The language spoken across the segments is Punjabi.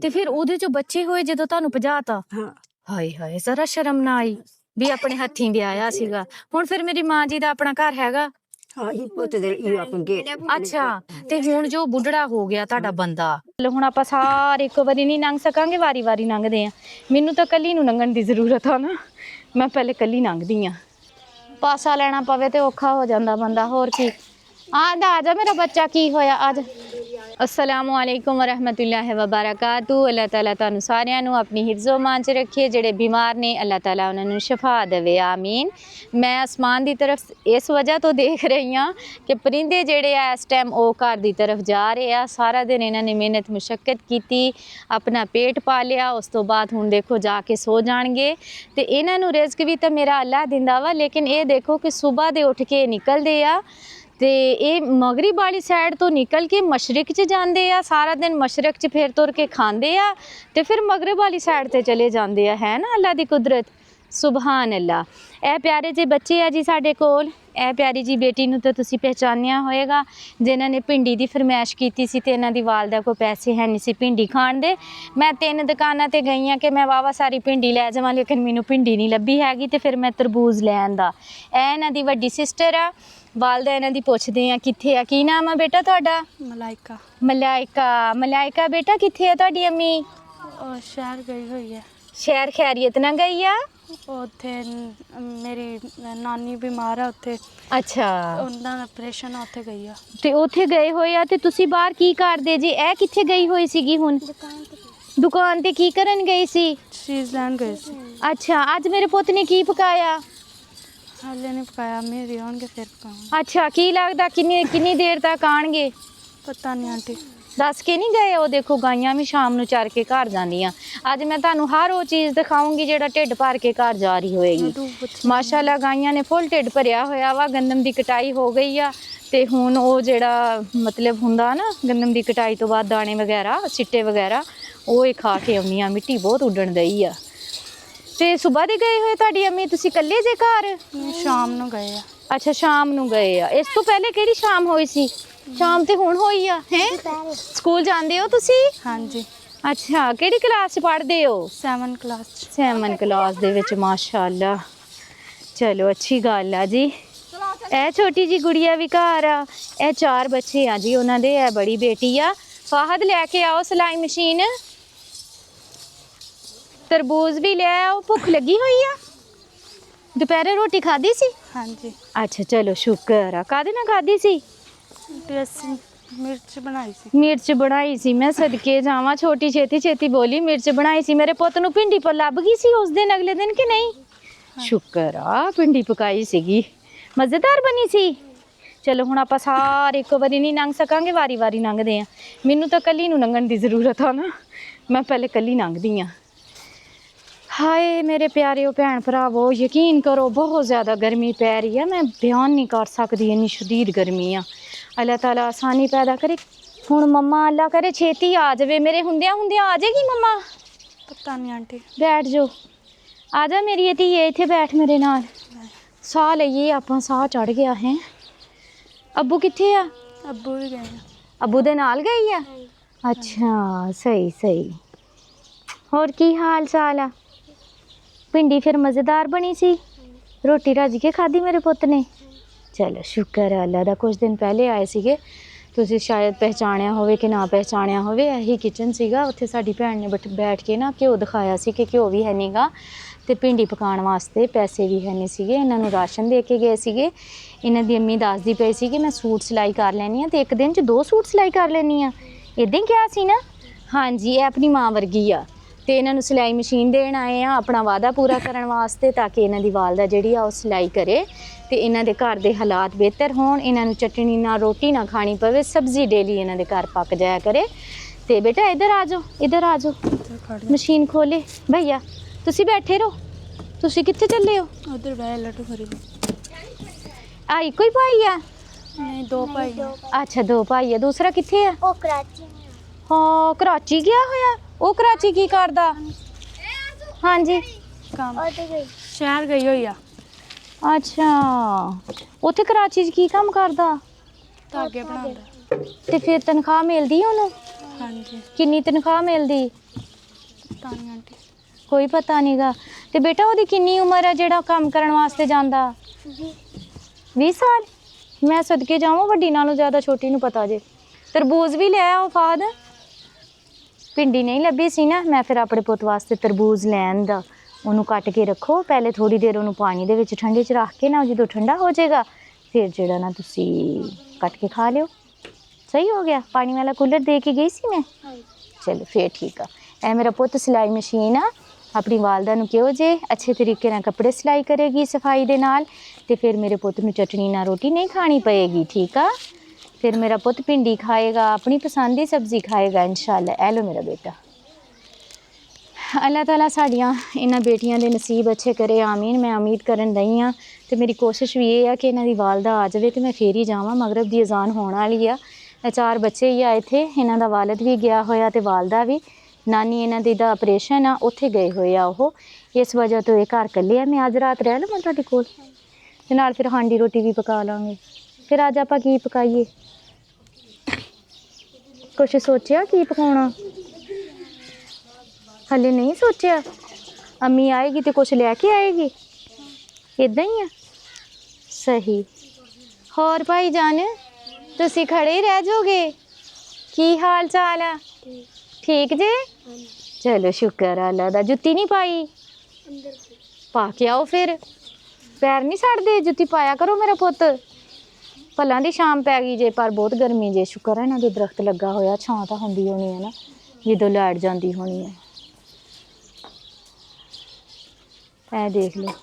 ਤੇ ਫਿਰ ਉਹਦੇ ਚੋਂ ਬੱਚੇ ਹੋਏ ਜਦੋਂ ਤੁਹਾਨੂੰ ਭਜਾਤਾ? ਹਾਂ ਹਾਏ ਹਾਏ, ਜ਼ਰਾ ਸ਼ਰਮ ਨਾ ਆਈ ਵੀ ਆਪਣੇ ਹੱਥੀਂ ਵਿਆਹਿਆ ਸੀਗਾ? ਹੁਣ ਫਿਰ ਮੇਰੀ ਮਾਂ ਜੀ ਦਾ ਆਪਣਾ ਘਰ ਹੈਗਾ? ਹਾਂ ਇਹ ਪੁੱਤ ਦੇ ਇਹ ਆਪਣੇ ਗੇਟ ਅੱਛਾ, ਤੇ ਹੁਣ ਜੋ ਬੁੱਢੜਾ ਹੋ ਗਿਆ ਤੁਹਾਡਾ ਬੰਦਾ, ਹੁਣ ਆਪਾਂ ਸਾਰੇ ਇੱਕੋ ਵਾਰੀ ਨਹੀਂ ਲੰਘ ਸਕਾਂਗੇ, ਵਾਰੀ ਵਾਰੀ ਲੰਘਦੇ ਆ। ਮੈਨੂੰ ਤਾਂ ਕੱਲੀ ਨੂੰ ਲੰਘਣ ਦੀ ਜ਼ਰੂਰਤ ਆ ਨਾ, ਮੈਂ ਪਹਿਲੇ ਕੱਲੀ ਲੰਘਦੀ ਆ। ਪਾਸਾ ਲੈਣਾ ਪਵੇ ਤੇ ਔਖਾ ਹੋ ਜਾਂਦਾ ਬੰਦਾ, ਹੋਰ ਕੀ। ਆ ਜਾ ਮੇਰਾ ਬੱਚਾ, ਕੀ ਹੋਇਆ? ਆ ਜਾ। अस्सलामु अलैकुम वरहमतुल्लाहि वबरकातुहू। अल्लाह ताला तुहानू सारिਆਂ ਨੂੰ अपनी हिफ्ज़ो मान च रखे। ਜਿਹੜੇ बीमार ने अल्लाह ताला ਉਹਨਾਂ ਨੂੰ ਸ਼ਫਾ ਦੇਵੇ, आमीन। मैं आसमान की तरफ इस वजह तो देख रही हाँ कि परिंदे ਜਿਹੜੇ ਆ इस टाइम वो घर की तरफ जा रहे हैं। सारा दिन इन्होंने मेहनत मुशक्कत की, अपना पेट पालिया, उस तो बाद हुण देखो जाके सो जाएंगे। तो इन्हों रिज़्क भी तो मेरा अल्लाह दिंदा वा, लेकिन ये देखो कि सुबह दे उठ के निकलते आ ते ये मगरिब वाली साइड तो निकल के मशरक च जाते हैं। सारा दिन मशरक च फिर तुर के खाते हैं तो फिर मगरिब वाली साइड ते चले जाते हैं। है ना अल्लाह की कुदरत, सुबहान अल्लाह। ए प्यारे जे बच्चे है जी साडे कोल, ए प्यारी जी बेटी नूं तो तुसीं पहचानिया होएगा, जिन्हां ने भिंडी की फरमाइश की सी ते इन्हां दी वालदा को पैसे है नहीं सी भिंडी खाण दे। मैं 3 दुकानां ते गई हाँ कि मैं वावा सारी भिंडी लै जावां, लेकिन मैनूं भिंडी नहीं लभी हैगी। तो फिर मैं तरबूज लै आंदा। ए इन्हां दी वड्डी सिस्टर आ, वालदा इन्हां दी पुछदे आ कित्थे आ। की नाम है बेटा तुहाडा? मलाइका। मलाइका। मलाइका बेटा कित्थे है तुहाडी अम्मी? शहर गई हुई है। शहर खैरियत ना गई आ? उत्थे मेरी नानी बीमार है उत्थे। अच्छा, उनका ऑपरेशन है, उत्थे गई है। ते उत्थे गए होए आ ते तुसी बाहर की करदे जी? ए कित्थे गई होई सीगी हुण? दुकान ते की करन गई सी? चीज़ लैन गई सी। अच्छा, आज मेरे पुत ने की पकाया? हाले नहीं पकाया, मेरे आउणगे फिर पकाऊंगी। अच्छा, की लगदा किन्नी देर तक आणगे? पता नहीं आंटी। दस के नहीं गए? वो देखो गाइयां भी शाम नूं चर के घर जांदियां। अज मैं तुहानूं हर वो चीज़ दिखाऊंगी जिहड़ा ढिड भर के घर जा रही होएगी। माशाअल्लाह गाइयां ने फुल ढिड भरिया होया वा। गंदम की कटाई हो गई आ ते हुण वो जिहड़ा मतलब हुंदा ना गंदम की कटाई तो बाद दाने वगैरह सिट्टे वगैरह वो ही खा के आउंदियां। मिट्टी बहुत उड्डण दई आ। ते सुबह दे गए होए तुहाडी अम्मी? तुसीं कल्ले जे घर? शाम नूं गए आ। अच्छा, शाम नूं गए आ। इस तो पहले किहड़ी शाम होई सी? शाम ते हुण होई आ। हैं, स्कूल जांदे हो तुसीं? हाँ जी। अच्छा, किहड़ी क्लास च पढ़दे हो? 7 क्लास। 7 क्लास दे विच, माशाअल्लाह। चलो अच्छी गल आ जी। ए छोटी जी गुड़िया भी घर आ। ए 4 बच्चे आ जी उन्हां दे। ए बड़ी बेटी आ। फाहद लैके आओ सिलाई मशीन। तरबूज भी ले आओ। भुख लगी हुई आ? दोपहरे रोटी खाधी सी? हाँ जी। अच्छा चलो शुक्र आ। कादे नाल खाधी सी? मिर्च बनाई सी। मिर्च बनाई सी। मैं सदके जावां, छोटी छेती छेती बोली मिर्च बनाई सी। मेरे पुत नूं भिंडी पर लभ गई सी उस दिन, अगले दिन कि नहीं? हाँ। शुक्र आ भिंडी पकाई सीगी, मज़ेदार बनी सी। चलो हुण आपां सारे इक्को वारी नहीं लंघ सकांगे, वारी वारी लंघदे आ। मैनूं तां कल्ली नूं लंघण दी जरूरत आ ना, मैं पहले कल्ली लंघदी आ। हाय मेरे प्यारे भैन भरावो, यकीन करो बहुत ज़्यादा गर्मी पै रही है। मैं बयान नहीं कर सकती, इन्नी शदीद गर्मी आ। अल्लाह ताला आसानी पैदा करे। हुण मम्मा अल्लाह करे छेती आ जावे, मेरे हुंदियां हुंदियां आ जाएगी मम्मा? पता नहीं आंटी। बैठ जाओ, आ जा मेरी धीए, इत्थे बैठ मेरे नाल। साह लईए आपां, साह चढ़ गया है। अब्बू कित्थे आ? अब्बू भी गए। अब्बू दे नाल गई आ? अच्छा सही सही। होर की हाल चाल आ? भिंडी फिर मज़ेदार बनी सी? रोटी रज के खाधी मेरे पुत ने? चलो शुक्र है अल्लाह दा। कुछ दिन पहले आए सीगे, तुसीं शायद पहचानिया होवे कि ना पहचानिया होवे। यही किचन सीगा, उत्थे साडी भैन ने बैठ के ना घ्यो दिखाया सी कि घ्यो भी है नहीं गा ते भिंडी पकाउण वास्ते पैसे भी है नहीं सीगे। इन्हां नूं राशन दे के गए सीगे। इन्हां दी अम्मी दसदी पई सी कि मैं सूट सिलाई कर लैनी आ ते एक दिन च 2 सूट सिलाई कर लैनी आ। इदां ही क्या सी ना? हाँ जी, ये अपनी माँ वर्गी आ। ते इन्हां नूं सिलाई मशीन देण आए आ अपना वादा पूरा करन वास्ते, ताकि इन्हां दी वालदा जिहड़ी आ ओह सिलाई करे ते इन्हां दे घर दे हालात बेहतर होण। इन्हां नूं चटनी ना रोटी ना खानी पवे, सब्जी डेली इन्हां दे घर पक जाया करे। ते बेटा इधर आ जाओ, इधर आ जाओ। मशीन खोले भैया, तुसीं बैठे रहो। तुसीं कित्थे चले हो? उधर बैठ लड्डू खरीद। आ इक्को ही भाई आ? नहीं, 2 भाई। अच्छा 2 भाई आ। दूसरा कित्थे आ? ਉਹ ਕਰਾਚੀ हाँ कराची गया होया। वो कराची की करदा? हाँ जी, काम ਉਹਦੇ ਗਈ शहर गई हुई आ। अच्छा उत्थे कराची च की काम करदा? धागे बनांदा। ते फिर तनख्वाह मिलदी ओनू? ਹਾਂਜੀ ਕਿੰਨੀ ਤਨਖਾਹ ਮਿਲਦੀ? ਪਤਾ ਨਹੀਂ ਆਂਟੀ। ਕੋਈ ਪਤਾ ਨਹੀਂਗਾ। ਤੇ ਬੇਟਾ ਉਹਦੀ ਕਿੰਨੀ ਉਮਰ ਹੈ ਜਿਹੜਾ ਕੰਮ ਕਰਨ ਵਾਸਤੇ ਜਾਂਦਾ? 20 ਸਾਲ? ਮੈਂ ਸਦਕੇ ਜਾਵਾਂ, ਵੱਡੀ ਨਾਲੋਂ ਜ਼ਿਆਦਾ ਛੋਟੀ ਨੂੰ ਪਤਾ ਜੇ। ਤਰਬੂਜ਼ ਵੀ ਲੈ ਆਓ ਫਾਦ। ਭਿੰਡੀ ਨਹੀਂ ਲੱਭੀ ਸੀ ਨਾ, ਮੈਂ ਫਿਰ ਆਪਣੇ ਪੁੱਤ ਵਾਸਤੇ ਤਰਬੂਜ਼ ਲੈਣ ਦਾ। ਉਹਨੂੰ ਕੱਟ ਕੇ ਰੱਖੋ ਪਹਿਲੇ, ਥੋੜੀ ਦੇਰ ਉਹਨੂੰ ਪਾਣੀ ਦੇ ਵਿੱਚ ਠੰਡੇ 'ਚ ਰੱਖ ਕੇ ਨਾ, ਜਦੋਂ ਠੰਡਾ ਹੋ ਜਾਏਗਾ ਫਿਰ ਜਿਹੜਾ ਨਾ ਤੁਸੀਂ ਕੱਟ ਕੇ ਖਾ ਲਿਓ। ਸਹੀ ਹੋ ਗਿਆ। ਪਾਣੀ ਵਾਲਾ ਕੂਲਰ ਦੇ ਕੇ ਗਈ ਸੀ ਮੈਂ। ਚਲੋ ਫਿਰ ਠੀਕ ਆ। ਇਹ ਮੇਰਾ ਪੁੱਤ ਸਿਲਾਈ ਮਸ਼ੀਨ ਆ, ਆਪਣੀ ਵਾਲਦਾ ਨੂੰ ਕਿਹੋ ਜੇ ਅੱਛੇ ਤਰੀਕੇ ਨਾਲ ਕੱਪੜੇ ਸਿਲਾਈ ਕਰੇਗੀ ਸਫਾਈ ਦੇ ਨਾਲ, ਤੇ ਫਿਰ ਮੇਰੇ ਪੁੱਤ ਨੂੰ ਚਟਣੀ ਨਾਲ ਰੋਟੀ ਨਹੀਂ ਖਾਣੀ ਪਏਗੀ, ਠੀਕ ਆ। ਫਿਰ ਮੇਰਾ ਪੁੱਤ ਭਿੰਡੀ ਖਾਏਗਾ, ਆਪਣੀ ਪਸੰਦ ਦੀ ਸਬਜ਼ੀ ਖਾਏਗਾ ਇਨਸ਼ਾਅੱਲਾ। ਇਹ ਲਓ ਮੇਰਾ ਬੇਟਾ। ਅੱਲਾਹ ਤਾਲਾ ਸਾਡੀਆਂ ਇਹਨਾਂ ਬੇਟੀਆਂ ਦੇ ਨਸੀਬ ਅੱਛੇ ਕਰੇ, ਆਮੀਨ। ਮੈਂ ਉਮੀਦ ਕਰਨ ਰਹੀ ਹਾਂ ਤੇ ਮੇਰੀ ਕੋਸ਼ਿਸ਼ ਵੀ ਇਹ ਆ ਕਿ ਇਹਨਾਂ ਦੀ ਵਾਲਦਾ ਆ ਜਾਵੇ ਤੇ ਮੈਂ ਫੇਰ ਹੀ ਜਾਵਾਂ। ਮਗਰਬ ਦੀ ਅਜ਼ਾਨ ਹੋਣ ਵਾਲੀ ਆ। 4 ਬੱਚੇ ਹੀ ਆ ਇੱਥੇ, ਇਹਨਾਂ ਦਾ ਵਾਲਦ ਵੀ ਗਿਆ ਹੋਇਆ ਤੇ ਵਾਲਦਾ ਵੀ। ਨਾਨੀ ਇਹਨਾਂ ਦੀ ਦਾ ਆਪਰੇਸ਼ਨ ਆ, ਉੱਥੇ ਗਏ ਹੋਏ ਆ ਉਹ, ਇਸ ਵਜ੍ਹਾ ਤੋਂ ਇਹ ਘਰ ਇਕੱਲੇ ਆ। ਮੈਂ ਅੱਜ ਰਾਤ ਰਹਿ ਲਵਾਂ ਤੁਹਾਡੇ ਕੋਲ, ਤੇ ਨਾਲ ਫਿਰ ਹਾਂਡੀ ਰੋਟੀ ਵੀ ਪਕਾ ਲਾਂਗੇ। ਫਿਰ ਅੱਜ ਆਪਾਂ ਕੀ ਪਕਾਈਏ? ਕੁਛ ਸੋਚਿਆ ਕੀ ਪਕਾਉਣਾ? ਹਲੇ ਨਹੀਂ ਸੋਚਿਆ। ਅੰਮੀ ਆਏਗੀ ਤੇ ਕੁਛ ਲੈ ਕੇ ਆਏਗੀ, ਇਦਾਂ ਹੀ ਆ। ਸਹੀ। ਹੋਰ ਭਾਈ ਜਾਨ, ਤੁਸੀਂ ਖੜੇ ਹੀ ਰਹਿ ਜਾਓਗੇ? ਕੀ ਹਾਲ ਚਾਲ ਆ? ਠੀਕ ਜੇ? ਚਲੋ ਸ਼ੁਕਰ ਆ ਅੱਲਾ ਦਾ। ਜੁੱਤੀ ਨਹੀਂ ਪਾਈ? ਪਾ ਕੇ ਆਓ ਫਿਰ, ਪੈਰ ਨਹੀਂ ਸੜਦੇ। ਜੁੱਤੀ ਪਾਇਆ ਕਰੋ ਮੇਰਾ ਪੁੱਤ। ਭਲਾਂ ਦੀ ਸ਼ਾਮ ਪੈ ਗਈ ਜੇ, ਪਰ ਬਹੁਤ ਗਰਮੀ ਜੇ। ਸ਼ੁਕਰ ਹੈ ਇਹਨਾਂ ਦੇ ਦਰਖਤ ਲੱਗਾ ਹੋਇਆ, ਛਾਂ ਤਾਂ ਹੁੰਦੀ ਹੋਣੀ ਹੈ ਨਾ ਜਦੋਂ ਲਾਈਟ ਜਾਂਦੀ ਹੋਣੀ ਹੈ। ਇਹ ਦੇਖ ਲਓ,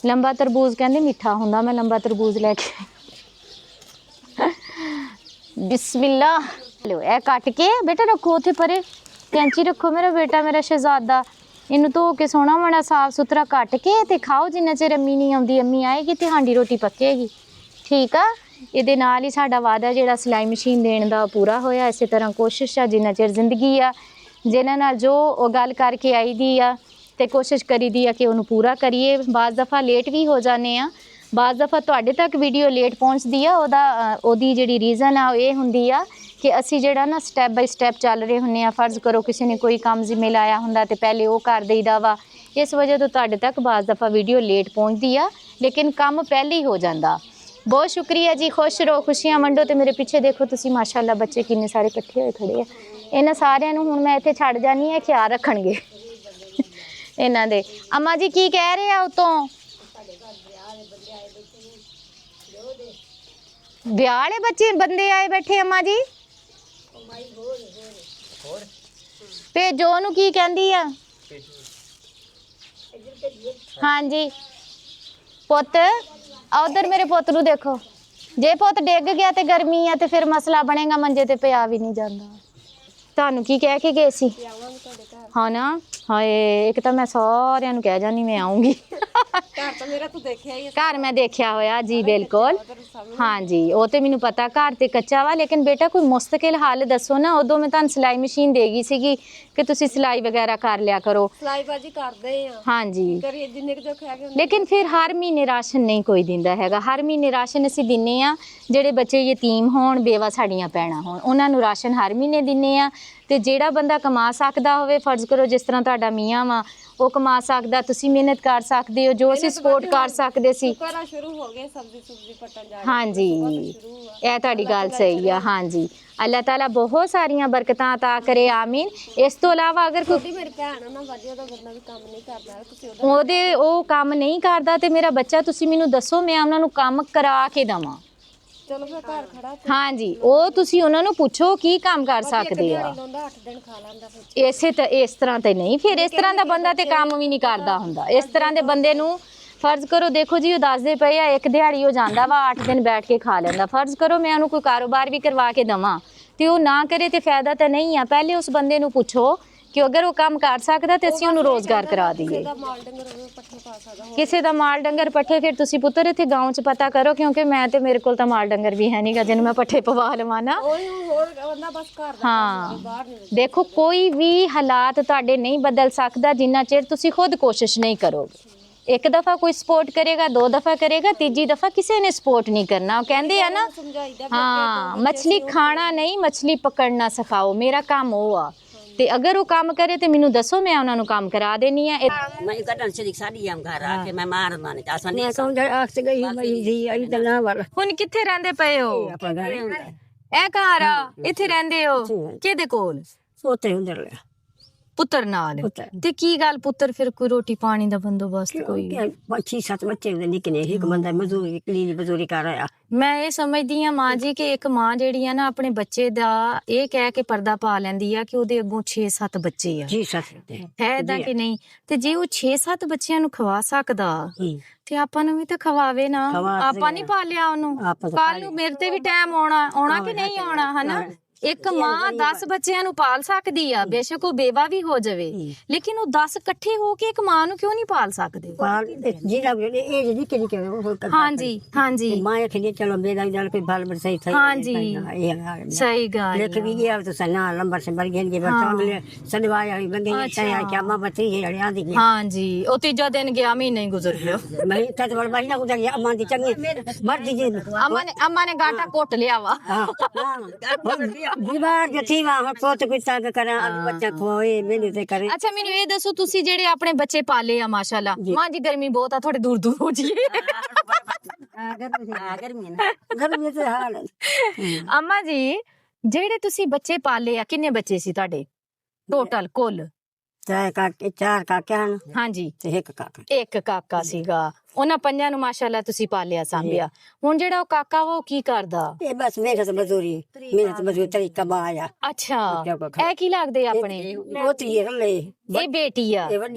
ਲੰਬਾ ਤਰਬੂਜ਼ ਕਹਿੰਦੇ ਮਿੱਠਾ ਹੁੰਦਾ। ਮੈਂ ਲੰਬਾ ਤਰਬੂਜ਼ ਲੈ ਕੇ ਬਿਸਮਿल्ला। ਲਓ ਇਹ ਕੱਟ ਕੇ ਬੇਟਾ ਰੱਖੋ ਉੱਥੇ ਪਰੇ, ਕੈਂਚੀ ਰੱਖੋ ਮੇਰਾ ਬੇਟਾ, ਮੇਰਾ ਸ਼ਹਿਜ਼ਾਦਾ। ਇਹਨੂੰ ਧੋ ਕੇ ਸੋਹਣਾ ਮਾੜਾ ਸਾਫ ਸੁਥਰਾ ਕੱਟ ਕੇ ਤੇ ਖਾਓ ਜਿੰਨਾ ਚਿਰ ਅੰਮੀ ਨਹੀਂ ਆਉਂਦੀ। ਅੰਮੀ ਆਏਗੀ ਤੇ ਹਾਂਡੀ ਰੋਟੀ ਪੱਕੇਗੀ, ਠੀਕ ਆ। ਇਹਦੇ ਨਾਲ ਹੀ ਸਾਡਾ ਵਾਅਦਾ ਜਿਹੜਾ ਸਿਲਾਈ ਮਸ਼ੀਨ ਦੇਣ ਦਾ ਪੂਰਾ ਹੋਇਆ। ਇਸੇ ਤਰ੍ਹਾਂ ਕੋਸ਼ਿਸ਼ ਆ ਜਿੰਨਾ ਚਿਰ ਜ਼ਿੰਦਗੀ ਆ, ਜਿਨ੍ਹਾਂ ਨਾਲ ਜੋ ਉਹ ਗੱਲ ਕਰਕੇ ਆਈ ਦੀ ਆ ਤੇ ਕੋਸ਼ਿਸ਼ ਕਰੀਦੀ ਆ ਕਿ ਉਹਨੂੰ ਪੂਰਾ ਕਰੀਏ। ਬਾਜ਼ ਦਫਾ ਲੇਟ ਵੀ ਹੋ ਜਾਂਦੇ ਆ, ਬਾਜ਼ ਦਫਾ ਤੁਹਾਡੇ ਤੱਕ ਵੀਡੀਓ ਲੇਟ ਪਹੁੰਚਦੀ ਆ। ਉਹਦੀ ਜਿਹੜੀ ਰੀਜ਼ਨ ਆ ਉਹ ਇਹ ਹੁੰਦੀ ਆ ਕਿ ਅਸੀਂ ਜਿਹੜਾ ਨਾ ਸਟੈਪ ਬਾਈ ਸਟੈਪ ਚੱਲ ਰਹੇ ਹੁੰਦੇ ਆ। ਫਰਜ਼ ਕਰੋ ਕਿਸੇ ਨੇ ਕੋਈ ਕੰਮ ਜ਼ਿੰਮੇ ਲਾਇਆ ਹੁੰਦਾ ਤੇ ਪਹਿਲੇ ਉਹ ਕਰ ਦੇਈਦਾ ਵਾ। ਇਸ ਵਜ੍ਹਾ ਤੋਂ ਤੁਹਾਡੇ ਤੱਕ ਬਾਜ਼ ਦਫਾ ਵੀਡੀਓ ਲੇਟ ਪਹੁੰਚਦੀ ਆ, ਲੇਕਿਨ ਕੰਮ ਪਹਿਲੇ ਹੀ ਹੋ ਜਾਂਦਾ। ਬਹੁਤ ਸ਼ੁਕਰੀਆ ਜੀ। ਖੁਸ਼ ਰਹੋ, ਖੁਸ਼ੀਆਂ ਵੰਡੋ। ਤੇ ਮੇਰੇ ਪਿੱਛੇ ਦੇਖੋ ਤੁਸੀਂ, ਮਾਸ਼ਾਅੱਲਾ ਬੱਚੇ ਕਿੰਨੇ ਸਾਰੇ ਇਕੱਠੇ ਹੋਏ ਖੜੇ ਆ। ਇਹਨਾਂ ਸਾਰਿਆਂ ਨੂੰ ਹੁਣ ਮੈਂ ਇੱਥੇ ਛੱਡ ਜਾਨੀ ਆ, ਖਿਆਲ ਰੱਖਣਗੇ ਇਹਨਾਂ ਦੇ। ਅੰਮਾ ਜੀ ਕੀ ਕਹਿ ਰਹੇ ਆ ਉਤੋਂ? ਵਿਆਹ ਵਾਲੇ ਬੱਚੇ ਬੰਦੇ ਆਏ ਬੈਠੇ। ਅੰਮਾ ਜੀ ਭੇਜੋ ਉਹਨੂੰ। ਕੀ ਕਹਿੰਦੀ ਆ? ਹਾਂਜੀ ਪੁੱਤ, ਉਧਰ ਮੇਰੇ ਪੁੱਤ ਨੂੰ ਦੇਖੋ। ਜੇ ਪੁੱਤ ਡਿੱਗ ਗਿਆ ਤੇ ਗਰਮੀ ਆ ਤੇ ਫਿਰ ਮਸਲਾ ਬਣੇਗਾ, ਮੰਜੇ ਤੇ ਪਿਆ ਵੀ ਨਹੀਂ ਜਾਂਦਾ। ਤੁਹਾਨੂੰ ਕੀ ਕਹਿ ਕੇ ਗਏ ਸੀ? ਹਾਂ ਨਾ। ਹਾਏ, ਇੱਕ ਤਾਂ ਮੈਂ ਸਾਰਿਆਂ ਨੂੰ ਕਹਿ ਜਾਨੀ ਮੈਂ ਆਉਂਗੀ। ਘਰ ਤਾਂ ਮੇਰਾ ਤੂੰ ਦੇਖਿਆ ਹੀ ਹੈ। ਘਰ ਮੈਂ ਦੇਖਿਆ ਹੋਇਆ ਜੀ, ਬਿਲਕੁਲ। ਹਾਂਜੀ ਉਹ ਤੇ ਮੈਨੂੰ ਪਤਾ ਘਰ ਤੇ ਕੱਚਾ ਵਾ, ਲੇਕਿਨ ਬੇਟਾ ਕੋਈ ਮੁਸਤਕਿਲ ਹੱਲ ਦੱਸੋ ਨਾ। ਉਦੋਂ ਮੈਂ ਤੁਹਾਨੂੰ ਸਿਲਾਈ ਮਸ਼ੀਨ ਦੇ ਗਈ ਸੀਗੀ ਕਿ ਤੁਸੀਂ ਸਿਲਾਈ ਵਗੈਰਾ ਕਰ ਲਿਆ ਕਰੋ। ਸਿਲਾਈ ਬਾਜੀ ਕਰਦੇ ਆ, ਹਾਂਜੀ ਕਰੀਏ ਜਿੰਨੇ ਕੁ ਦੁੱਖ ਹੈਗੇ। ਲੇਕਿਨ ਫਿਰ ਹਰ ਮਹੀਨੇ ਰਾਸ਼ਨ ਨਹੀਂ ਕੋਈ ਦਿੰਦਾ ਹੈਗਾ। ਹਰ ਮਹੀਨੇ ਰਾਸ਼ਨ ਅਸੀਂ ਦਿੰਨੇ ਆ। ਜਿਹੜੇ ਬੱਚੇ ਯਤੀਮ ਹੋਣ, ਬੇਵਾ ਸਾਡੀਆਂ ਭੈਣਾਂ ਹੋਣ, ਉਹਨਾਂ ਨੂੰ ਰਾਸ਼ਨ ਹਰ ਮਹੀਨੇ ਦਿੰਨੇ ਆ। ਤੇ ਜਿਹੜਾ ਬੰਦਾ ਕਮਾ ਸਕਦਾ ਹੋਵੇ, ਫਰਜ਼ ਕਰੋ ਜਿਸ ਤਰ੍ਹਾਂ ਤੁਹਾਡਾ ਮੀਆਂ ਵਾ, ਉਹ ਕਮਾ ਸਕਦਾ, ਤੁਸੀਂ ਮਿਹਨਤ ਕਰ ਸਕਦੇ ਹੋ, ਜੋ ਅਸੀਂ ਸਪੋਰਟ ਕਰ ਸਕਦੇ ਸੀ। ਘਰਾਂ ਸ਼ੁਰੂ ਹੋ ਗਏ, ਸਬਜ਼ੀ ਸੁਬਜ਼ੀ ਪੱਟਣ ਜਾ ਰਹੇ। ਹਾਂਜੀ ਇਹ ਤੁਹਾਡੀ ਗੱਲ ਸਹੀ ਆ। ਹਾਂਜੀ ਅੱਲਾਹ ਤਾਲਾ ਬਹੁਤ ਸਾਰੀਆਂ ਬਰਕਤਾਂ ਅਤਾ ਕਰੇ, ਆਮੀਨ। ਇਸ ਤੋਂ ਇਲਾਵਾ ਅਗਰ ਕੋਈ ਮੇਰੀ ਭੈਣ ਆ ਨਾ ਵਧੀਆ, ਉਹਦਾ ਬੰਦਾ ਵੀ ਕੰਮ ਨਹੀਂ ਕਰਦਾ, ਤੁਸੀਂ ਉਹ ਕੰਮ ਨਹੀਂ ਕਰਦਾ ਤੇ ਮੇਰਾ ਬੱਚਾ, ਤੁਸੀਂ ਮੈਨੂੰ ਦੱਸੋ, ਮੈਂ ਉਹਨਾਂ ਨੂੰ ਕੰਮ ਕਰਾ ਕੇ ਦੇਵਾਂ। ਚਲੋ ਫਿਰ ਘਰ ਖੜਾ। ਹਾਂਜੀ ਉਹ ਤੁਸੀਂ ਉਹਨਾਂ ਨੂੰ ਪੁੱਛੋ ਕੀ ਕੰਮ ਕਰ ਸਕਦੇ ਆ। 8 ਦਿਨ ਖਾ ਲੈਂਦਾ ਫਿਰ। ਇਸ ਤਰ੍ਹਾਂ ਤੇ ਨਹੀਂ, ਫਿਰ ਇਸ ਤਰ੍ਹਾਂ ਦਾ ਬੰਦਾ ਤੇ ਕੰਮ ਵੀ ਨਹੀਂ ਕਰਦਾ ਹੁੰਦਾ। ਇਸ ਤਰ੍ਹਾਂ ਦੇ ਬੰਦੇ ਨੂੰ ਫਰਜ਼ ਕਰੋ, ਦੇਖੋ ਜੀ ਉਹ ਦੱਸਦੇ ਪਏ ਆ, ਇੱਕ ਦਿਹਾੜੀ ਉਹ ਜਾਂਦਾ ਵਾ 8 ਦਿਨ ਬੈਠ ਕੇ ਖਾ ਲੈਂਦਾ। ਫਰਜ਼ ਕਰੋ ਮੈਂ ਉਹਨੂੰ ਕੋਈ ਕਾਰੋਬਾਰ ਵੀ ਕਰਵਾ ਕੇ ਦੇਵਾਂ ਤੇ ਉਹ ਨਾ ਕਰੇ ਤੇ ਫਾਇਦਾ ਤਾਂ ਨਹੀਂ ਆ। ਪਹਿਲੇ ਉਸ ਬੰਦੇ ਨੂੰ ਪੁੱਛੋ ਕਿ ਅਗਰ ਉਹ ਕੰਮ ਕਰ ਸਕਦਾ ਤੇ ਅਸੀਂ ਉਹਨੂੰ ਰੋਜ਼ਗਾਰ ਕਰਾ ਦਈਏ। ਕਿਸੇ ਦਾ ਮਾਲ ਡੰਗਰ ਪੱਠੇ ਫਿਰ ਤੁਸੀਂ ਪੁੱਤਰ ਇੱਥੇ ਗਾਉਂ 'ਚ ਪਤਾ ਕਰੋ, ਕਿਉਂਕਿ ਮੈਂ ਤੇ ਮੇਰੇ ਕੋਲ ਤਾਂ ਮਾਲ ਡੰਗਰ ਵੀ ਹੈ ਨਹੀਂਗਾ ਜਿਹਨੂੰ ਮੈਂ ਪੱਠੇ ਪਵਾ ਲਵਾਂ ਨਾ। ਹਾਂ ਦੇਖੋ, ਕੋਈ ਵੀ ਹਾਲਾਤ ਤੁਹਾਡੇ ਨਹੀਂ ਬਦਲ ਸਕਦਾ ਜਿੰਨਾ ਚਿਰ ਤੁਸੀਂ ਖੁਦ ਕੋਸ਼ਿਸ਼ ਨਹੀਂ ਕਰੋਗੇ। ਇੱਕ ਦਫਾ ਕੋਈ ਸਪੋਰਟ ਕਰੇਗਾ, ਦੋ ਦਫਾ ਕਰੇਗਾ, ਤੀਜੀ ਦਫਾ ਕਿਸੇ ਨੇ ਸਪੋर्ट नहीं करना। ਕਹਿੰਦੇ ਆ ਨਾ, ਹਾਂ, ਮਛਲੀ ਖਾਣਾ ਨਹੀਂ, ਮਛਲੀ ਪਕੜਨਾ ਸਿਖਾਓ, ਮੇਰਾ ਕੰਮ ਉਹ ਆ। ਤੇ ਅਗਰ ਉਹ ਕੰਮ ਕਰੇ ਤੇ ਮੈਨੂੰ ਦੱਸੋ, ਮੈਂ ਉਹਨਾਂ ਨੂੰ ਕੰਮ ਕਰਾ ਦੇਣੀ ਆ। मैं कटन से साड़ी हम घर आके मैं मार माने आसन मैं कहूं आख से गई मई जी आई तो ना वाला ਹੁਣ ਕਿੱਥੇ ਰਹਿੰਦੇ ਪਏ ਹੋ? अपना घर हुंदा ਇਹ ਘਰ ਆ, ਇੱਥੇ ਰਹਿੰਦੇ ਹੋ? ਕਿਹਦੇ ਕੋਲ? सोते हुंदर ले ਪੁੱਤਰ ਨਾਲ। ਪੁੱਤਰ। ਤੇ ਕੀ ਗੱਲ ਪੁੱਤਰ ਫਿਰ ਕੋਈ ਰੋਟੀ ਪਾਣੀ ਦਾ ਬੰਦੋਬਸਤ ਕੋਈ? बच्ची सात बच्चे हुंदे निक्के ने एक बंदा मजदूरी कलीनी मजदूरी कर रहा ਮੈਂ ਇਹ ਸਮਝਦੀ ਆ ਮਾਂ ਜੀ ਕਿ ਇੱਕ ਮਾਂ ਜਿਹੜੀ ਆ ਨਾ ਆਪਣੇ ਬੱਚੇ ਦਾ ਇਹ ਕਹਿ ਕੇ ਪਰਦਾ ਪਾ ਲੈਂਦੀ ਆ ਕਿ ਉਹਦੇ ਅੱਗੋਂ 6-7 ਬੱਚੇ ਆ। जी साथ हुंदे ਹੈ ਏਦਾਂ ਕਿ ਨਹੀਂ? ਤੇ ਜੇ ਉਹ 6-7 ਬੱਚਿਆਂ ਨੂੰ ਖਵਾ ਸਕਦਾ ਤੇ ਆਪਾਂ ਨੂੰ ਵੀ ਤਾਂ ਖਵਾਵੇ ਨਾ। ਖਵਾ ਆਪਾਂ ਨਹੀਂ ਪਾਲਿਆ ਉਹਨੂੰ। ਆਪਾਂ ਤਾਂ ਕੱਲ ਨੂੰ ਮੇਰੇ ਤੇ ਵੀ ਟਾਈਮ ਆਉਣਾ ਕਿ ਨਹੀਂ ਆਉਣਾ, ਹਨਾ? ਇੱਕ ਮਾਂ 10 ਬੱਚਿਆਂ ਨੂੰ ਪਾਲ ਸਕਦੀ ਆ, ਬੇਸ਼ੱਕ ਉਹ ਬੇਵਾ ਵੀ ਹੋ ਜਾਵੇ, ਲੇਕਿਨ ਉਹ 10 ਇਕੱਠੇ ਹੋ ਕੇ ਇੱਕ ਮਾਂ ਨੂੰ ਕਿਉਂ ਨਹੀਂ ਪਾਲ ਸਕਦੇ? पाल जीरा ये ये निक्के निक्के वो ਹਾਂਜੀ ਹਾਂਜੀ मां के चलो मेरा नाल कोई बाल बड़ सही था हाँ जी। ਸਹੀ ਗੱਲ लेकिन भी ये तो सना लंबर से मर गए बच्चा सनवाया वाली बंगे छया क्या मां बती है आंदी ਹਾਂਜੀ। ਉਹ ਤੀਜਾ ਦਿਨ ਗਿਆ, ਮਹੀਨਾ ही गुजर गया। मैं तत बड़ महीना गुजर गया अम्मा दी चंगी मर दी जी अम्मा ने गाटा कोट लिया वा। दीवार जो थी वहां पोत कुछ तक करा बच्चा खोए मैंने ते करे ਅੱਛਾ ਮੈਨੂੰ ਇਹ ਦੱਸੋ, ਤੁਸੀਂ ਜਿਹੜੇ ਆਪਣੇ ਬੱਚੇ ਪਾਲੇ ਆ ਮਾਸ਼ਾਅੱਲਾ, ਮਾਂ ਜੀ ਗਰਮੀ ਬਹੁਤ ਆ, ਥੋੜੇ ਦੂਰ ਦੂਰ ਹੋ ਜਾਈਏ। गर्मी से हाल ਅੰਮਾ ਜੀ ਜਿਹੜੇ ਤੁਸੀਂ ਬੱਚੇ ਪਾਲੇ ਆ, ਕਿੰਨੇ ਬੱਚੇ ਸੀ ਤੁਹਾਡੇ ਟੋਟਲ ਕੁੱਲ? चार काके हैं ਹਾਂਜੀ, ते एक काका ਇੱਕ ਕਾਕਾ ਸੀਗਾ। ਉਹਨਾਂ ਪੰਜਾਂ ਨੂੰ ਮਾਸ਼ਾਅੱਲਾ ਤੁਸੀਂ ਪਾਲਿਆ ਸਾਂਭਿਆ। ਹੁਣ ਜਿਹੜਾ ਉਹ ਕਾਕਾ ਵਾ ਉਹ ਕੀ ਕਰਦਾ? ये बस मेहनत मजदूरी तरीका बाया ਅੱਛਾ, ਇਹ ਕੀ ਲੱਗਦੇ ਆਪਣੇ? पोती है ले ਇਹ ਬੇਟੀ ਆ,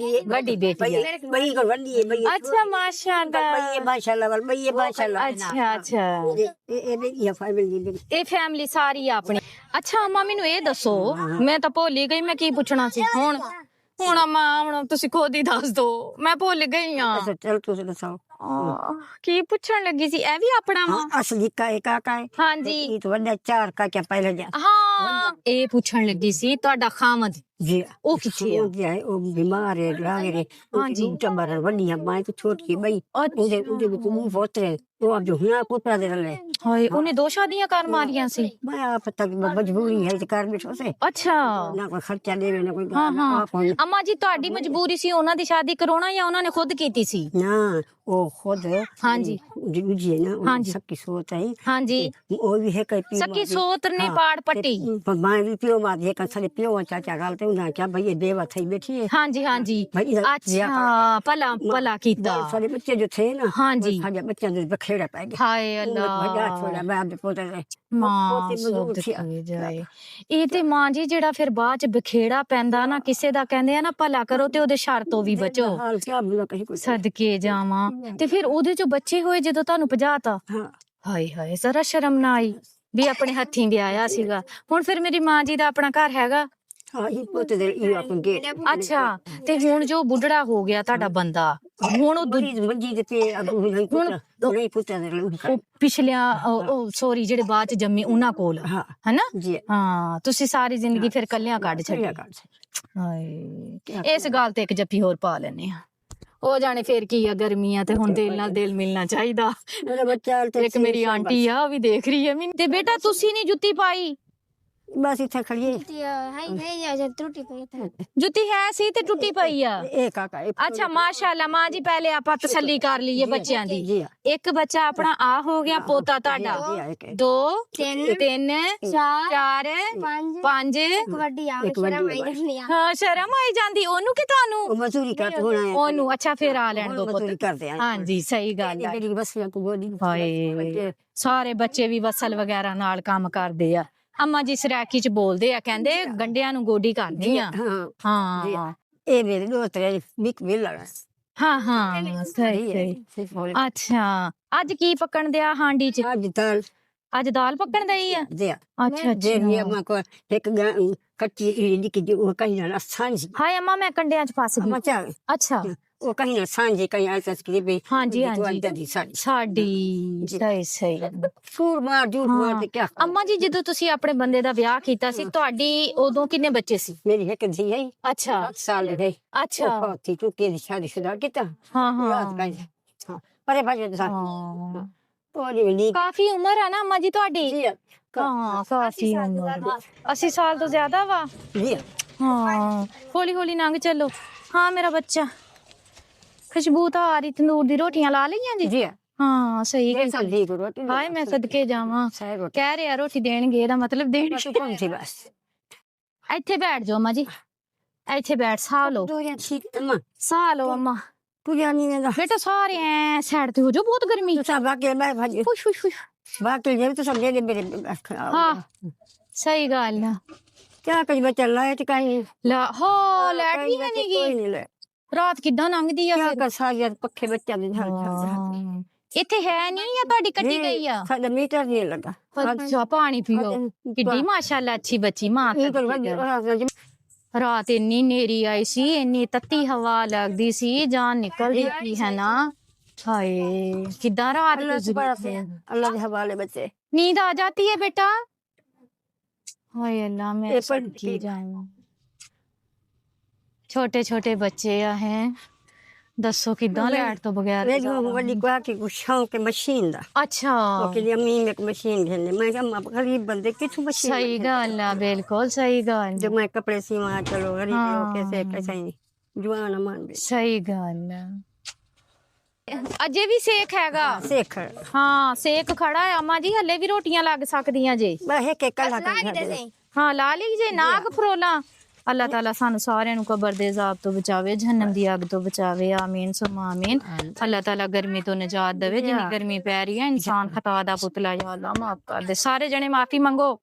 ਵੱਡੀ ਬੇਟੀ ਆ। बई को वंडी है बई ਅੱਛਾ ਮਾਸ਼ਾਅੱਲਾ। बई माशाल्लाह वाल बई माशाल्लाह ਅੱਛਾ ਅੱਛਾ, ये फैमिली ਇਹ ਫੈਮਿਲੀ ਸਾਰੀ ਆ ਆਪਣੀ। ਅੱਛਾ ਅੰਮਾ ਮੈਨੂੰ ਇਹ ਦੱਸੋ, ਮੈਂ ਤਾਂ ਭੁੱਲ ਹੀ ਗਈ ਮੈਂ ਕੀ ਪੁੱਛਣਾ ਸੀ। ਹੁਣ ਅੰਮਾ ਹੁਣ ਤੁਸੀਂ ਖੁਦ ਹੀ ਦੱਸ ਦੋ, ਮੈਂ ਭੁੱਲ ਗਈ ਆ। चल तू बताओ ਕੀ ਪੁੱਛਣ ਲੱਗੀ ਸੀ? ਇਹ ਵੀ ਆਪਣਾ ਵਾ? असली का एक काका है ਹਾਂਜੀ ये तो वंडा चार का क्या पहले जा ਹਾਂ, ਇਹ ਪੁੱਛਣ ਲੱਗੀ ਸੀ ਤੁਹਾਡਾ ਖਾਮਦ जी ਉਹ ਕਿੱਥੇ ਆ? वो है वो बीमार है लागे रे हाँ जी। चमर वंडी है मां तो छोट की बई उधे मुंह फोतरे वो अब जो हुआ पुत्रा दे रहे ਹਾਏ, ਉਹਨੇ 2 ਸ਼ਾਦੀਆਂ ਕਰ ਮਾਰੀਆਂ ਸੀ? मैं आप तक मजबूरी है कर बैठो से ਅੱਛਾ ना कोई खर्चा देवे ना कोई ਹਾਂ ਹਾਂ। आप होने- ਅੰਮਾ ਜੀ ਤੁਹਾਡੀ ਮਜਬੂਰੀ ਸੀ ਉਹਨਾਂ ਦੀ ਸ਼ਾਦੀ ਕਰਾਉਣਾ ਜਾਂ ਉਹਨਾਂ ਨੇ ਖੁਦ ਕੀਤੀ ਸੀ? ना वो खुद हाँ जी। जी ना हाँ जी। सबकी सोच है ਹਾਂਜੀ, वो भी है कई ਸਕੀ ਸੋਤ ਨੇ ਪਾੜ ਪੱਟੀ। मां भी पियो मां ये का सारे पियो चाचा गालते उना क्या भई देवा थई बैठी है ਹਾਂਜੀ ਹਾਂਜੀ, भाई इधर ਅੱਛਾ ਭਲਾ ਕੀਤਾ। सारे बच्चे जो थे ना हाँ जी। सारे बच्चे जो बखेड़ा पै गए ਹਾਏ भजा ਅੱਲਾ, छोड़ा मैं अपने पोते से ਮਾਂ पोते मजदूर ਸਬਦ थी ਕਰੇ ਜਾਏ। ਇਹ ਤੇ ਮਾਂ ਜੀ ਜਿਹੜਾ ਫਿਰ ਬਾਅਦ ਚ ਬਖੇੜਾ ਪੈਂਦਾ ਨਾ ਕਿਸੇ ਦਾ, ਕਹਿੰਦੇ ਆ ਨਾ ਭਲਾ ਕਰੋ ਤੇ ਉਹਦੇ ਸ਼ਰ ਤੋਂ ਵੀ ਬਚੋ। हाल क्या मिला कहीं कोई ਸਦਕੇ ਜਾਵਾਂ। ਤੇ ਫਿਰ ਉਹਦੇ ਚੋਂ ਬੱਚੇ ਹੋਏ ਜਦੋਂ ਤੁਹਾਨੂੰ ਭਜਾਤਾ? हां ਹਾਏ ਹਾਏ, ਜ਼ਰਾ ਸ਼ਰਮ ਨਾ ਆਈ ਵੀ ਆਪਣੇ ਹੱਥੀਂ ਵਿਆਹਿਆ ਸੀਗਾ? ਹੁਣ ਫਿਰ ਮੇਰੀ ਮਾਂ ਜੀ ਦਾ ਆਪਣਾ ਘਰ ਹੈਗਾ? हां ये पोते दे ये अपन गेट ਅੱਛਾ, ਤੇ ਹੁਣ ਜੋ ਬੁੱਢੜਾ ਹੋ ਗਿਆ ਤੁਹਾਡਾ ਬੰਦਾ, ਹੁਣ ਉਹ बड़ी मंजी दे पे अब नहीं पुत्रा दे ਉਹ ਪਿਛਲਿਆਂ ਉਹ ਸੋਰੀ ਜਿਹੜੇ ਬਾਅਦ ਚ ਜੰਮੇ ਉਹਨਾਂ ਕੋਲ, हां ਹਨਾ? जी ਹਾਂ, ਤੁਸੀਂ ਸਾਰੀ ਜ਼ਿੰਦਗੀ ਫਿਰ ਕੱਲਿਆਂ ਕੱਢ ਛੱਡੀ। ਹਾਏ, ਇਸ ਗੱਲ ਤੇ ਇੱਕ ਜੱਫੀ ਹੋਰ ਪਾ ਲੈਨੇ ਆ। ਉਹ ਜਾਣੇ ਫੇਰ ਕੀ ਆ, ਗਰਮੀਆਂ ਤੇ ਹੁਣ ਦਿਲ ਨਾਲ ਦਿਲ ਮਿਲਣਾ ਚਾਹੀਦਾ। मेरा बच्चा ਇੱਕ ਮੇਰੀ ਆਂਟੀ ਆ, ਉਹ ਵੀ ਦੇਖ ਰਹੀ ਹੈ ਮੈਨੂੰ। ਤੇ ਬੇਟਾ ਤੁਸੀਂ ਨਹੀਂ ਜੁੱਤੀ ਪਾਈ? बस इथे खड़ी है त्रुटि पे था ਜੁੱਤੀ ਹੈ ਸੀ ਤੇ ਟੁੱਟੀ ਪਈ ਆ। एक काका एक ਅੱਛਾ ਮਾਸ਼ਾਅੱਲਾ। ਮਾਂ ਜੀ ਪਹਿਲੇ ਆਪਾਂ ਤਸੱਲੀ ਕਰ ਲਈਏ ਬੱਚਿਆਂ ਦੀ। जी ਇੱਕ ਬੱਚਾ ਆਪਣਾ ਆ ਹੋ ਗਿਆ ਪੋਤਾ ਤੁਹਾਡਾ, जी एक 2 ਤਿੰਨ, 3 4 5 कबड्डी आ एक शर्म बड़ी आई नहीं ਹਾਂ, ਸ਼ਰਮ ਆਈ ਜਾਂਦੀ ਉਹਨੂੰ ਕਿ ਤੁਹਾਨੂੰ? वो मजदूरी करते होना है ਉਹਨੂੰ। ਅੱਛਾ ਫਿਰ ਆ ਲੈਣ ਦੋ मजदूरी ਪੁੱਤ। करते हैं ਹਾਂਜੀ ਸਹੀ ਗੱਲ ਆ। मेरी बस को गोदी ਹਾਏ, ਸਾਰੇ ਬੱਚੇ ਵੀ ਵਸਲ ਵਗੈਰਾ ਨਾਲ ਕੰਮ ਕਰਦੇ ਆ। ਅੰਮਾ ਜੀ ਸਰਾਕੀ ਚ ਬੋਲਦੇ ਆ, ਕਹਿੰਦੇ ਗੰਡਿਆਂ ਨੂੰ ਗੋਡੀ ਕਰਨੀ ਆ। हां ਹਾਂ ए मेरे दोस्त है बिक मिल लगा ਹਾਂ ਹਾਂ, ਸਹੀ ਸਹੀ। ਅੱਛਾ, ਅੱਜ ਕੀ ਪੱਕਣ ਦਿਆ ਹਾਂਡੀ ਚ? आज दाल ਅੱਜ ਦਾਲ ਪੱਕਣ ਦਈ ਆ? दे ਅੱਛਾ जे ये ਅੱਛਾ। मां को एक कच्ची निकी जो वो कहीं ना आसान सी ਹਾਏ ਅੰਮਾ, ਮੈਂ ਕੰਡਿਆਂ ਚ ਫਸ ਗਈ। मचा ਅੱਛਾ ਉਹ ਕਹੀਂ ਨਾ ਸਾਂਝੀ ਕਹੀਂ ਐਸਸ ਕੀ ਵੀ ਹਾਂਜੀ ਹਾਂਜੀ ਦੀ ਸਾਡੀ ਸਾਡੀ ਸਹੀ ਸਹੀ ਸੂਰ ਮਾਰ ਝੂਠ ਮਾਰ ਤੇ ਕਿਆ ਅੰਮਾ ਜੀ ਜਦੋਂ ਤੁਸੀਂ ਆਪਣੇ ਬੰਦੇ ਦਾ ਵਿਆਹ ਕੀਤਾ ਸੀ ਤੁਹਾਡੀ ਉਦੋਂ ਕਿੰਨੇ ਬੱਚੇ ਸੀ ਮੇਰੀ ਇੱਕ ਧੀ ਹੈ ਅੱਛਾ 8 ਸਾਲ ਦੀ ਗਈ ਅੱਛਾ ਉਹ ਥੀ ਤੂੰ ਕੀ ਸ਼ਾਦੀ ਸ਼ੁਦਾ ਕੀਤਾ ਹਾਂ ਰਾਤ ਹਾਂ ਗਈ ਹਾਂ ਪਰੇ ਭਾਜੀ ਦਾ ਹਾਂ। ਤੋਰੀ ਵੀ ਕਾਫੀ ਉਮਰ ਆ ਨਾ ਅੰਮਾ ਜੀ ਤੁਹਾਡੀ ਜੀ ਹਾਂ ਕਾਫੀ ਉਮਰ 80 ਸਾਲ ਤੋਂ ਜ਼ਿਆਦਾ ਵਾ ਜੀ ਹਾਂ ਹੌਲੀ ਹੌਲੀ ਲੰਘ ਚੱਲੋ ਹਾਂ ਮੇਰਾ ਬੱਚਾ ਖੁਸ਼ਬੂ ਤਾਂ ਆ ਰਹੀ ਤੰਦੂਰ ਦੀ ਰੋਟੀਆਂ ਲਾ ਲਈਆਂ ਜੀ ਜੀ ਹਾਂ ਸਹੀ ਇਹ ਸਬਜ਼ੀ ਕੋ ਰੋਟੀ ਹਾਏ ਮੈਂ ਸਦਕੇ ਜਾਵਾਂ ਸਹੀ ਰੋਟੀ ਕਹਿ ਰਿਹਾ ਰੋਟੀ ਦੇਣਗੇ ਇਹਦਾ ਮਤਲਬ ਦੇਣ ਤੂੰ ਕੌਣ ਸੀ ਬਸ ਇੱਥੇ ਬੈਠ ਜਾਓ ਅੰਮਾ ਜੀ ਇੱਥੇ ਬੈਠ ਸਾਹ ਲਓ ਦੋ ਜਾਂ ਠੀਕ ਤਮਾ ਸਾਹ ਲਓ ਅੰਮਾ ਤੂੰ ਜਾਨੀ ਨੇ ਦਾ ਬੇਟਾ ਸਾਰੇ ਐ ਸਾਈਡ ਤੇ ਹੋ ਜਾਓ ਬਹੁਤ ਗਰਮੀ ਤੂੰ ਸਭ ਬਾਕੀ ਮੈਂ ਭਾਜੀ ਖੁਸ਼ ਖੁਸ਼ ਖੁਸ਼ ਬਾਕੀ ਜੇ ਤੂੰ ਸਮਝੇ ਦੇ ਮੇਰੇ ਹਾਂ ਸਹੀ ਗੱਲ ਆ ਕਿਆ ਕਰੀ ਬੱਚਾ ਲਾਇ ਤੇ ਕਾਈ ਲਾ ਹੋ ਲੈਟ ਵੀ ਹੈ ਨੀ ਕੋਈ ਗੀ ਨਹੀਂ ਲੈ ਰਾਤ ਕਿੱਦਾਂ ਲੰਘਦੀ ਆ ਕਿਆ ਫਿਰ ਕਰ ਸਾਰੀਆਂ ਪੱਖੇ ਬੱਚਿਆਂ ਦੇ ਹਲ ਹਾਂ। ਇੱਥੇ ਹੈ ਨਹੀਂ ਆ ਤੁਹਾਡੀ ਕੱਟੀ ਗਈ ਆ ਸਾਡਾ ਮੀਟਰ ਨਹੀਂ ਲੱਗਾ ਅੱਛਾ ਪਾਣੀ ਪੀਓ ਕਿੱਡੀ ਮਾਸ਼ਾਅੱਲਾ ਅੱਛੀ ਬੱਚੀ ਮਾਂ ਇਹ ਤਾਂ ਰਾਤ ਇੰਨੀ ਨੇਰੀ ਆਈ ਸੀ ਇੰਨੀ ਤੱਤੀ ਹਵਾ ਲੱਗਦੀ ਸੀ ਜਾਨ ਨਿਕਲਦੀ ਸੀ ਹੈ ਨਾ ਹਾਏ ਕਿੱਦਾਂ ਰਾਤ ਗੁਜ਼ਰੀ ਹੈ। अल्लाह के हवाले बच्चे नींद आ जाती है बेटा हाय अल्लाह मैं ये पर की जाऊं छोटे छोटे बच्चे आ हैं दसो किदां लाइट तो बगैर रेडियो वाली को आके गुस्साओं के मशीन दा अच्छा ओके लिए अम्मी में एक मशीन घेने मैं कहा गरीब बंदे किछु मशीन सही गल है बिल्कुल सही गल जो मैं कपड़े सिवा चलो गरीब लोग कैसे कैसे नहीं जुआन मान भी सही गल है ਅਜੇ ਵੀ ਸੇਕ ਹੈਗਾ सेख ਹਾਂ ਸੇਕ ਖੜਾ ਹੈ ਅਮਾ ਜੀ ਹੱਲੇ ਵੀ ਰੋਟੀਆਂ ਲੱਗ ਸਕਦੀਆਂ ਜੇ मैं के कल ਹਾਂ ਲਾ ਲਈ ਜੇ ਨਾਗ ਫਰੋਲਾ ਅੱਲਾਹ ਤਾਲਾ ਸਾਨੂੰ ਸਾਰਿਆਂ ਨੂੰ ਕਬਰ ਦੇ ਅਜ਼ਾਬ ਤੋਂ ਬਚਾਵੇ ਜਹੰਨਮ ਦੀ ਅੱਗ ਤੋਂ ਬਚਾਵੇ ਆਮੀਨ ਸੁਮਾ ਆਮੀਨ ਅੱਲਾਹ ਤਾਲਾ ਗਰਮੀ ਤੋਂ ਨਜਾਤ ਦੇਵੇ ਜਿੰਨੀ ਗਰਮੀ ਪੈ ਰਹੀ ਹੈ ਇਨਸਾਨ ਖਤਾ ਦਾ ਪੁਤਲਾ ਯਾ ਅੱਲਾਹ ਮਾਫ ਕਰ ਦੇ ਸਾਰੇ ਜਣੇ ਮਾਫੀ ਮੰਗੋ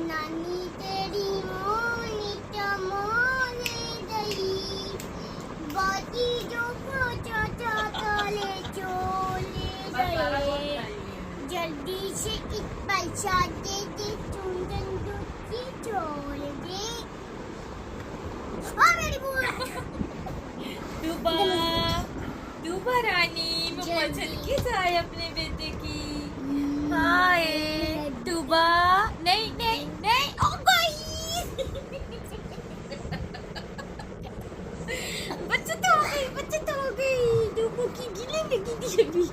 नानी तेरी मोनी चमोने गई बाती जो खोचा ले चोले गए जल्दी से एक पैसा दे दे चुंदन दूधी छोड़ दे हाँ मेरी बुआ डूबा रानी मम्मा चल के जाए अपने बेटे की हाय डूबा नहीं नहीं नहीं ओ गई बच्चा तो हो गई डूबो की गिले लगी थी अभी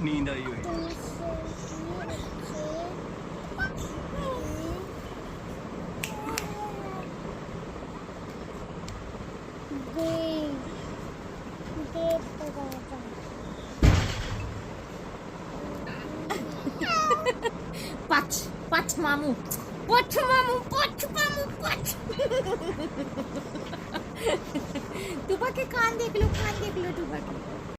नींद आई हुई पच मामू पच मामू टूबा के कान देख लो टूबा के